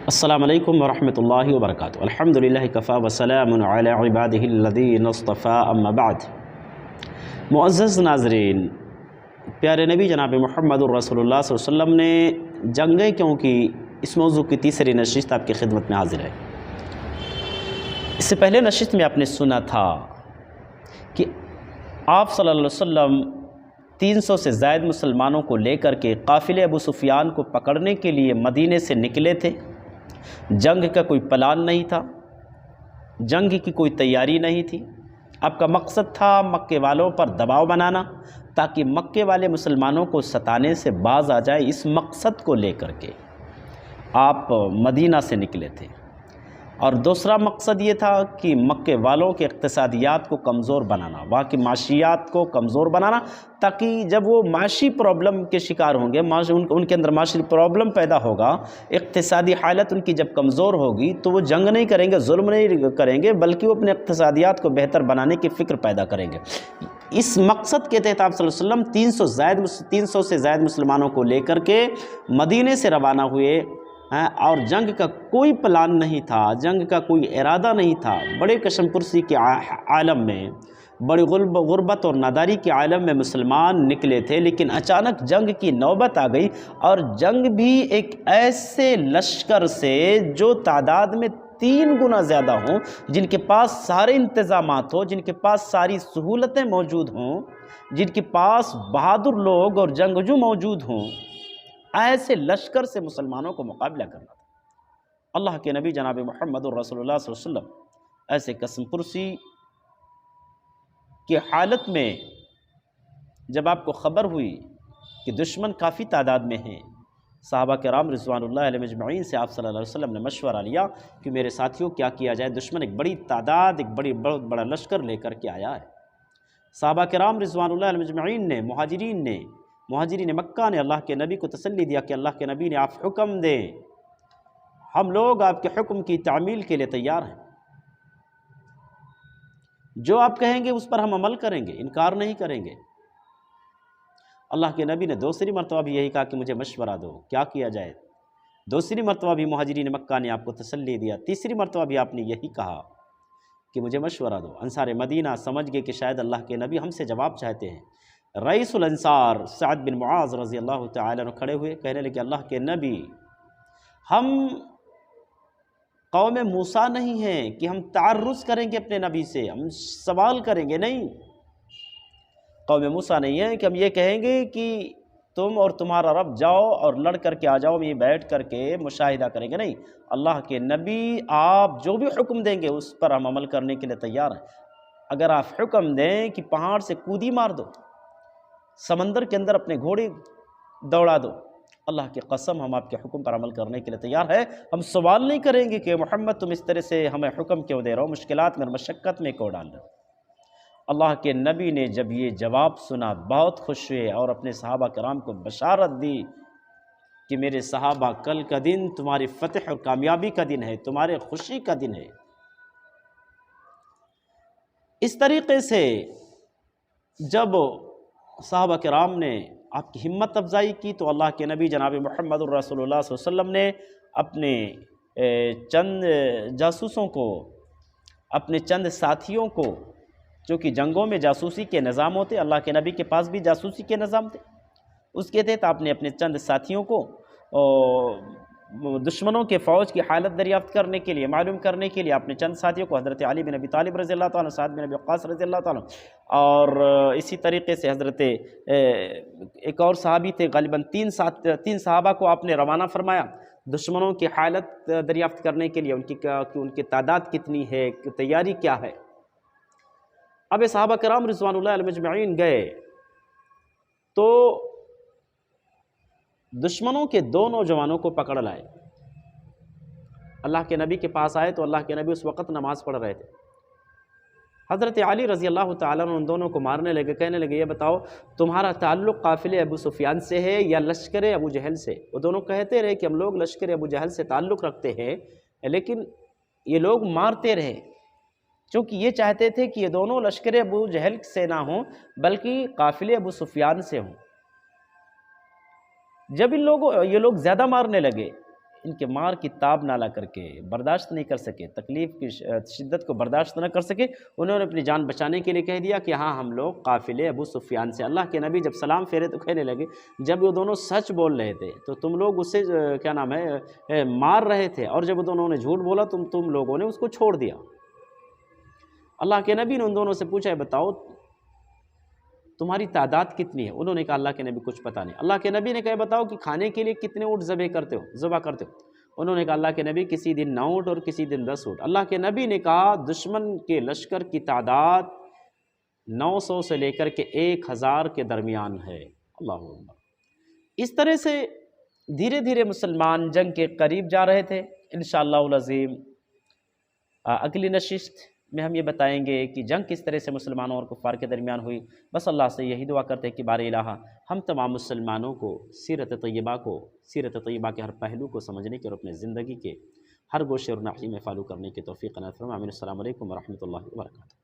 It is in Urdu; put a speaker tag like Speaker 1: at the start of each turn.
Speaker 1: السلام علیکم ورحمۃ اللہ وبرکاتہ۔ الحمدللہ کفا وسلام علی عبادہ الذین اصطفیٰ، اما بعد۔ معزز ناظرین، پیارے نبی جناب محمد الرسول اللہ صلی اللہ علیہ وسلم نے جنگیں کیوں کی، اس موضوع کی تیسری نشست آپ کی خدمت میں حاضر ہے۔ اس سے پہلے نشست میں آپ نے سنا تھا کہ آپ صلی اللہ علیہ وسلم 300 سے زائد مسلمانوں کو لے کر کے قافلے ابو سفیان کو پکڑنے کے لیے مدینے سے نکلے تھے۔ جنگ کا کوئی پلان نہیں تھا، جنگ کی کوئی تیاری نہیں تھی۔ آپ کا مقصد تھا مکے والوں پر دباؤ بنانا تاکہ مکے والے مسلمانوں کو ستانے سے باز آ جائے۔ اس مقصد کو لے کر کے آپ مدینہ سے نکلے تھے، اور دوسرا مقصد یہ تھا کہ مکے والوں کے اقتصادیات کو کمزور بنانا، وہاں کی معاشیات کو کمزور بنانا، تاکہ جب وہ معاشی پرابلم کے شکار ہوں گے، ان کے اندر معاشی پرابلم پیدا ہوگا، اقتصادی حالت ان کی جب کمزور ہوگی تو وہ جنگ نہیں کریں گے، ظلم نہیں کریں گے، بلکہ وہ اپنے اقتصادیات کو بہتر بنانے کی فکر پیدا کریں گے۔ اس مقصد کے تحت آپ صلی اللہ علیہ وسلم 300 سے زائد مسلمانوں کو لے کر کے مدینے سے روانہ ہوئے، اور جنگ کا کوئی پلان نہیں تھا، جنگ کا کوئی ارادہ نہیں تھا۔ بڑے کشم پرسی کے عالم میں، بڑی غربت اور ناداری کے عالم میں مسلمان نکلے تھے، لیکن اچانک جنگ کی نوبت آ گئی، اور جنگ بھی ایک ایسے لشکر سے جو تعداد میں 3 گنا زیادہ ہوں، جن کے پاس سارے انتظامات ہوں، جن کے پاس ساری سہولتیں موجود ہوں، جن کے پاس بہادر لوگ اور جنگجو موجود ہوں، ایسے لشکر سے مسلمانوں کو مقابلہ کرنا تھا۔ اللہ کے نبی جناب محمد الرسول اللہ صلی اللہ علیہ وسلم ایسے قسم پرسی کی حالت میں جب آپ کو خبر ہوئی کہ دشمن کافی تعداد میں ہیں، صحابہ کرام رضوان اللہ علیہ مجمعین سے آپ صلی اللہ علیہ وسلم نے مشورہ لیا کہ میرے ساتھیوں کیا کیا جائے، دشمن ایک بڑی تعداد، بہت بڑا لشکر لے کر کے آیا ہے۔ صحابہ کرام رضوان اللہ علیہ مجمعین نے، مہاجرین مکہ نے اللہ کے نبی کو تسلی دیا کہ اللہ کے نبی نے آپ حکم دیں، ہم لوگ آپ کے حکم کی تعمیل کے لیے تیار ہیں، جو آپ کہیں گے اس پر ہم عمل کریں گے، انکار نہیں کریں گے۔ اللہ کے نبی نے دوسری مرتبہ بھی یہی کہا کہ مجھے مشورہ دو، کیا کیا جائے۔ دوسری مرتبہ بھی مہاجرین مکہ نے آپ کو تسلی دیا، تیسری مرتبہ بھی آپ نے یہی کہا کہ مجھے مشورہ دو۔ انصار مدینہ سمجھ گئے کہ شاید اللہ کے نبی ہم سے جواب چاہتے ہیں۔ رئیس الانصار سعد بن معاذ رضی اللہ تعالیٰ عنہ کھڑے ہوئے، کہنے لگے اللہ کے نبی، ہم قوم موسیٰ نہیں ہیں کہ ہم تعرض کریں گے اپنے نبی سے، ہم سوال کریں گے، نہیں، قوم موسیٰ نہیں ہیں کہ ہم یہ کہیں گے کہ تم اور تمہارا رب جاؤ اور لڑ کر کے آ جاؤ، یہ بیٹھ کر کے مشاہدہ کریں گے، نہیں، اللہ کے نبی آپ جو بھی حکم دیں گے اس پر ہم عمل کرنے کے لیے تیار ہیں۔ اگر آپ حکم دیں کہ پہاڑ سے کودی مار دو، سمندر کے اندر اپنے گھوڑے دوڑا دو، اللہ کی قسم ہم آپ کے حکم پر عمل کرنے کے لیے تیار ہے۔ ہم سوال نہیں کریں گے کہ محمد تم اس طرح سے ہمیں حکم کیوں دے رہے ہو، مشکلات میں اور مشقت میں کیوں ڈال رہے ہو۔ اللہ کے نبی نے جب یہ جواب سنا بہت خوش ہوئے، اور اپنے صحابہ کرام کو بشارت دی کہ میرے صحابہ، کل کا دن تمہاری فتح اور کامیابی کا دن ہے، تمہارے خوشی کا دن ہے۔ اس طریقے سے جب صحابہ کرام نے آپ کی ہمت افزائی کی تو اللہ کے نبی جناب محمد الرسول اللہ صلی اللہ علیہ وسلم نے اپنے چند جاسوسوں کو، اپنے چند ساتھیوں کو، جو کہ جنگوں میں جاسوسی کے نظام ہوتے، اللہ کے نبی کے پاس بھی جاسوسی کے نظام تھے، اس کے تحت آپ نے اپنے چند ساتھیوں کو دشمنوں کے فوج کی حالت دریافت کرنے کے لیے، معلوم کرنے کے لیے، اپنے چند ساتھیوں کو حضرت علی بن ابی طالب رضی اللہ تعالیٰ، سعد بن ابی وقاص رضی اللہ تعالیٰ، اور اسی طریقے سے حضرت ایک اور صحابی تھے، غالباً 3 صحابہ کو آپ نے روانہ فرمایا دشمنوں کی حالت دریافت کرنے کے لیے، ان کی تعداد کتنی ہے، تیاری کیا ہے۔ اب صحابہ کرام رضوان اللہ علیہ مجمعین گئے تو دشمنوں کے 2 نوجوانوں کو پکڑ لائے، اللہ کے نبی کے پاس آئے تو اللہ کے نبی اس وقت نماز پڑھ رہے تھے۔ حضرت علی رضی اللہ تعالیٰ عنہ ان دونوں کو مارنے لگے، کہنے لگے یہ بتاؤ تمہارا تعلق قافلے ابو سفیان سے ہے یا لشکر ابو جہل سے؟ وہ دونوں کہتے رہے کہ ہم لوگ لشکر ابو جہل سے تعلق رکھتے ہیں، لیکن یہ لوگ مارتے رہے، چونکہ یہ چاہتے تھے کہ یہ دونوں لشکر ابو جہل سے نہ ہوں بلکہ قافلے ابو سفیان سے ہوں۔ جب یہ لوگ زیادہ مارنے لگے، ان کے مار کی تاب نہ لا کر کے برداشت نہیں کر سکے، تکلیف کی شدت کو برداشت نہ کر سکے، انہوں نے اپنی جان بچانے کے لیے کہہ دیا کہ ہاں ہم لوگ قافلے ابو سفیان سے۔ اللہ کے نبی جب سلام پھیرے تو کہنے لگے جب وہ دونوں سچ بول رہے تھے تو تم لوگ اسے کیا نام ہے مار رہے تھے، اور جب وہ دونوں نے جھوٹ بولا تم لوگوں نے اس کو چھوڑ دیا۔ اللہ کے نبی نے ان دونوں سے پوچھا بتاؤ تمہاری تعداد کتنی ہے؟ انہوں نے کہا اللہ کے نبی کچھ پتہ نہیں۔ اللہ کے نبی نے کہا بتاؤ کہ کھانے کے لیے کتنے اونٹ ذبح کرتے ہو؟ انہوں نے کہا اللہ کے نبی کسی دن 9 اونٹ اور کسی دن 10 اونٹ۔ اللہ کے نبی نے کہا دشمن کے لشکر کی تعداد 900 سے لے کر کے 1000 کے درمیان ہے۔ اللہ اکبر۔ اس طرح سے دھیرے دھیرے مسلمان جنگ کے قریب جا رہے تھے۔ انشاءاللہ العظیم اگلی نشست میں ہم یہ بتائیں گے کہ جنگ کس طرح سے مسلمانوں اور کفار کے درمیان ہوئی۔ بس اللہ سے یہی دعا کرتے ہیں کہ بار الہ ہم تمام مسلمانوں کو سیرت طیبہ کے ہر پہلو کو سمجھنے کے اور اپنے زندگی کے ہر گوشے اور ناحیے میں فالو کرنے کی توفیق عطا فرمائے۔ آمین۔ السلام علیکم ورحمۃ اللہ وبرکاتہ۔